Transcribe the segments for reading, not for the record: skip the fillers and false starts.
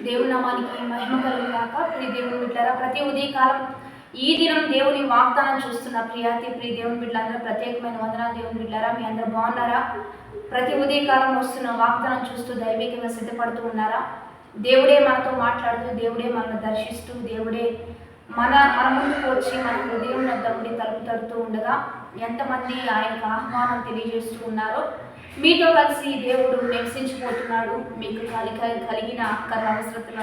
దేవుని నామానికి మహిమ కలుగుగాక. ప్రియ దేవుని బిడ్డలారా, ప్రతి ఉదయకాలం ఈ దినం దేవుని వాగ్దానం చూస్తున్న ప్రియ దేవుని బిడ్డలందరూ ప్రత్యేకమైన వందనాలు. దేవుని బిడ్డలారా, మీ అందరూ బాగున్నారా? ప్రతి ఉదయకాలం వస్తున్న వాగ్దానం చూస్తూ దైవికంగా సిద్ధపడుతూ ఉన్నారా? దేవుడే మనతో మాట్లాడుతూ, దేవుడే మనల్ని దర్శిస్తూ, దేవుడే మన ముందుకు వచ్చి మన హృదయం వద్ద ఉండి తలుపు తడుతూ ఉండగా ఎంతమంది ఆయనకు ఆహ్వానం తెలియజేస్తూ ఉన్నారో, మీతో కలిసి దేవుడు నివసించిపోతున్నాడు. మీకు కలిగిన అక్కర అవసరతల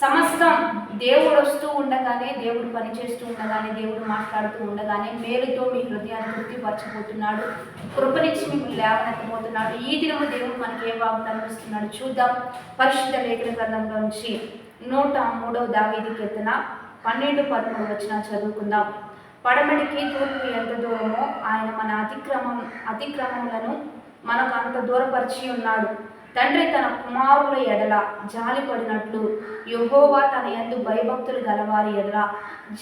సమస్తం దేవుడు వస్తూ ఉండగానే, దేవుడు పనిచేస్తూ ఉండగానే, దేవుడు మాట్లాడుతూ ఉండగానే మేలుతో మీ హృదయాన్ని తృప్తిపరచబోతున్నాడు. కృపనిచ్చి మీకు లేవనెత్తబోతున్నాడు. ఈ దినము దేవుడు మనకి ఏ వాగ్దానం ఇస్తున్నాడు చూద్దాం. పరిశుద్ధ లేఖన గ్రంథంలో నుంచి 103వ దావీదు కీర్తన 12-13 వచనాలు చదువుకుందాం. పడమటికి తూర్పు ఎంత దూరమో ఆయన మన అతిక్రమములను మనకు అంత దూరపరిచి ఉన్నాడు. తండ్రి తన కుమారుల ఎడల జాలిపడినట్లు యెహోవా తన యందు భయభక్తులు గలవారి ఎడల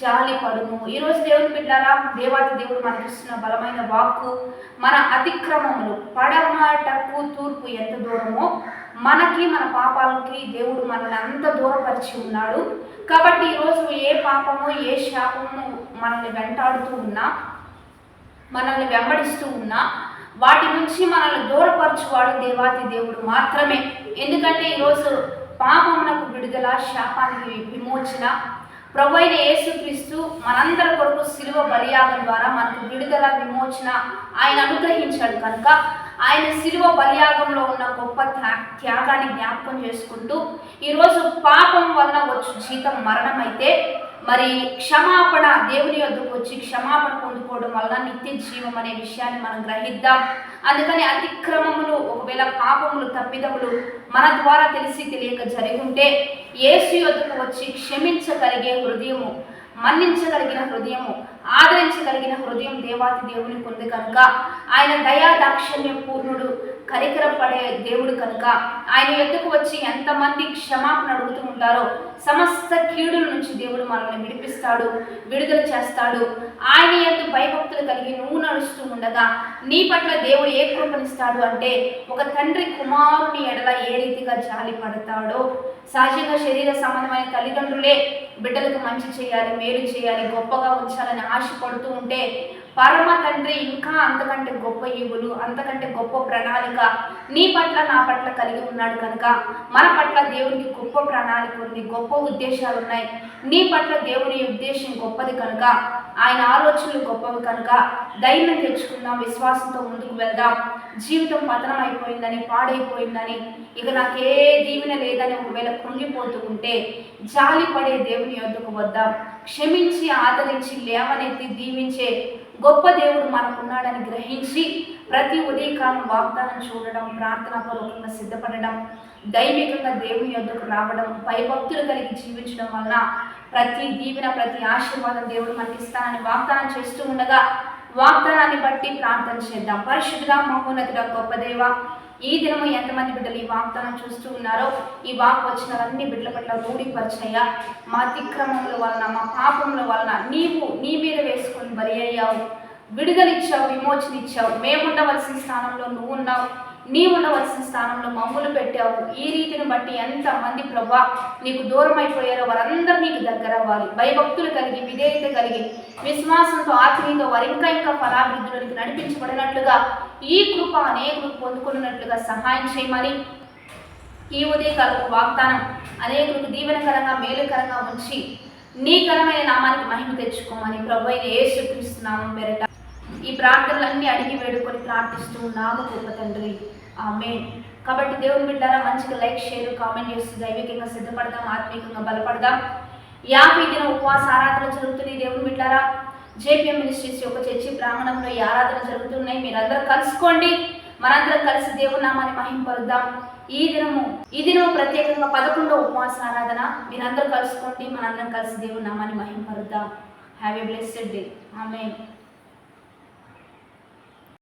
జాలిపడును. ఈరోజు దేవుని బిడ్డలారా, దేవాతి దేవుడు మనకిస్తున్న బలమైన వాక్కు, మన అతిక్రమములు పడమటకు తూర్పు ఎంత దూరమో మనకి, మన పాపాలకి దేవుడు మనల్ని అంత దూరపరిచి ఉన్నాడు. కాబట్టి ఈరోజు ఏ పాపము, ఏ శాపము మనల్ని వెంటాడుతూ ఉన్నా, మనల్ని వెంబడిస్తూ ఉన్నా, వాటి నుంచి మనల్ని దూరపరచువాడు దేవాతి దేవుడు మాత్రమే. ఎందుకంటే ఈరోజు పాపమునకు విడుదల, శాపానికి విమోచన ప్రభు అయిన యేసుక్రీస్తు మనందరి కొరకు శిలువ బలియాగం ద్వారా మనకు విడుదల, విమోచన ఆయన అనుగ్రహించాడు. కనుక ఆయన శిలువ బలియాగంలో ఉన్న గొప్ప త్యాగాన్ని జ్ఞాపకం చేసుకుంటూ, ఈరోజు పాపం వలన వచ్చు జీతం మరణం అయితే, మరి క్షమాపణ దేవుని యొద్దకు వచ్చి క్షమాపణ పొందుకోవడం వలన నిత్య జీవం అనే విషయాన్ని మనం గ్రహిద్దాం. అందుకని అతిక్రమములు, ఒకవేళ పాపములు, తప్పిదములు మన ద్వారా తెలిసి తెలియక జరిగి ఉంటే యేసు యొద్దకు వచ్చి క్షమించగలిగే హృదయము, మన్నించగలిగిన హృదయము, ఆదరించగలిగిన హృదయం దేవాతి దేవునికి ఉంది. కనుక ఆయన దయా దాక్షిణ్య పూర్ణుడు, కనికరపడే దేవుడు. కనుక ఆయన ఎద్దుకు వచ్చి ఎంతమంది క్షమాపణ అడుగుతూ ఉంటారో సమస్త కీడుల నుంచి దేవుడు మనల్ని విడిపిస్తాడు, విడుదల చేస్తాడు. ఆయన ఎందు భయభక్తులు కలిగి నువ్వు నడుస్తూ ఉండగా నీ పట్ల దేవుడు ఏ కృపనిస్తాడు అంటే, ఒక తండ్రి కుమారుని ఎడల ఏ రీతిగా జాలి పడతాడో, సహజంగా శరీర సంబంధమైన తల్లిదండ్రులే బిడ్డలకు మంచి చేయాలి, మేలు చేయాలి, గొప్పగా ఉంచాలని ఆశపడుతూ ఉంటే పరమ తండ్రి ఇంకా అంతకంటే గొప్ప ఈవులు, అంతకంటే గొప్ప ప్రణాళిక నీ పట్ల, నా పట్ల కలిగి ఉన్నాడు. కనుక మన పట్ల దేవునికి గొప్ప ప్రణాళిక ఉంది, గొప్ప ఉద్దేశాలు ఉన్నాయి. నీ పట్ల దేవుని ఉద్దేశం గొప్పది కనుక, ఆయన ఆలోచనలు గొప్పవి కనుక ధైర్యం తెచ్చుకుందాం, విశ్వాసంతో ముందుకు వెళ్దాం. జీవితం పతనం అయిపోయిందని, పాడైపోయిందని, ఇక నాకే దీవెన లేదని ఒకవేళ కృంగిపోతూ ఉంటే జాలి పడే దేవుని యొద్దకు వద్దాం. క్షమించి, ఆదరించి, లేవనెత్తి దీవించే గొప్ప దేవుడు మనకున్నాడని గ్రహించి ప్రతి ఉదయకాలం వాగ్దానం చూడడం, ప్రార్థన పూర్వకంగా సిద్ధపడడం, దైవికంగా దేవుని యొద్దకు రావడం, భయభక్తులు కలిగి జీవించడం వలన ప్రతి దీవెన, ప్రతి ఆశీర్వాదం దేవుడు మనకి ఇస్తానని వాగ్దానం చేస్తూ ఉండగా వాగ్దానాన్ని బట్టి ప్రార్థన చేద్దాం. పరిశుద్ధుడా, మహోన్నతుడా, గొప్ప దేవ, ఈ దినము ఎంతమంది బిడ్డలు ఈ వాగ్దానం చూస్తూ ఉన్నారో ఈ వాక్ వచ్చినవన్నీ బిడ్డల పట్ల రూఢిపరిచయ్యా. మా అతిక్రమముల వలన, మా పాపముల వలన నీవు నీ మీద వేసుకొని బలి అయ్యావు, విడుదలిచ్చావు, విమోచన ఇచ్చావు. మేము ఉండవలసిన స్థానంలో నువ్వు ఉన్నావు, నీవు ఉండవలసిన స్థానంలో మమ్ములు పెట్టావు. ఈ రీతిని బట్టి ఎంతమంది ప్రభా నీకు దూరం అయిపోయారో వారందరూ నీకు దగ్గర అవ్వాలి. భయభక్తులు కలిగి, విధేయత కలిగి, విశ్వాసంతో, ఆత్మీయతో వారు ఇంకా ఫలాభివృద్ధిలోనికి నడిపించబడినట్లుగా ఈ కృప అనేకులు పొందుకున్నట్లుగా సహాయం చేయమని ఈ ఉదయకాలకు వాగ్దానం అనేకులకు దీవెనకరంగా, మేలుకరంగా ఉంచి నీ ఘనమైన నామానికి మహిమ తెచ్చుకోమని ప్రభు అయిన యేసుక్రీస్తు నామం పేరిట ఈ ప్రార్థనలన్నీ అడిగి వేడుకొని ప్రార్థిస్తూ ఉన్నాము గొప్ప తండ్రి, ఆమేన్. కాబట్టి దేవుని బిడ్డారా, మంచిగా లైక్, షేర్, కామెంట్ చేస్తూ దైవికంగా సిద్ధపడదాం, ఆత్మీయంగా బలపడదాం. 50 దిన ఉపవాస ఆరాధన జరుగుతుంది. దేవుని బిడ్డారా, జేపీఎం మినిస్ట్రీస్ యొక్క చర్చి ప్రాంగణంలో ఈ ఆరాధన జరుగుతున్నాయి. మీరందరూ కలుసుకోండి, మనందరం కలిసి దేవుని నామాన్ని మహింపరుద్దాం. ఈ దినము ప్రత్యేకంగా 11వ ఉపవాస ఆరాధన. మీరందరూ కలుసుకోండి, మనందరం కలిసి దేవుని నామాన్ని మహింపరుద్దాం. Have a blessed day. Amen.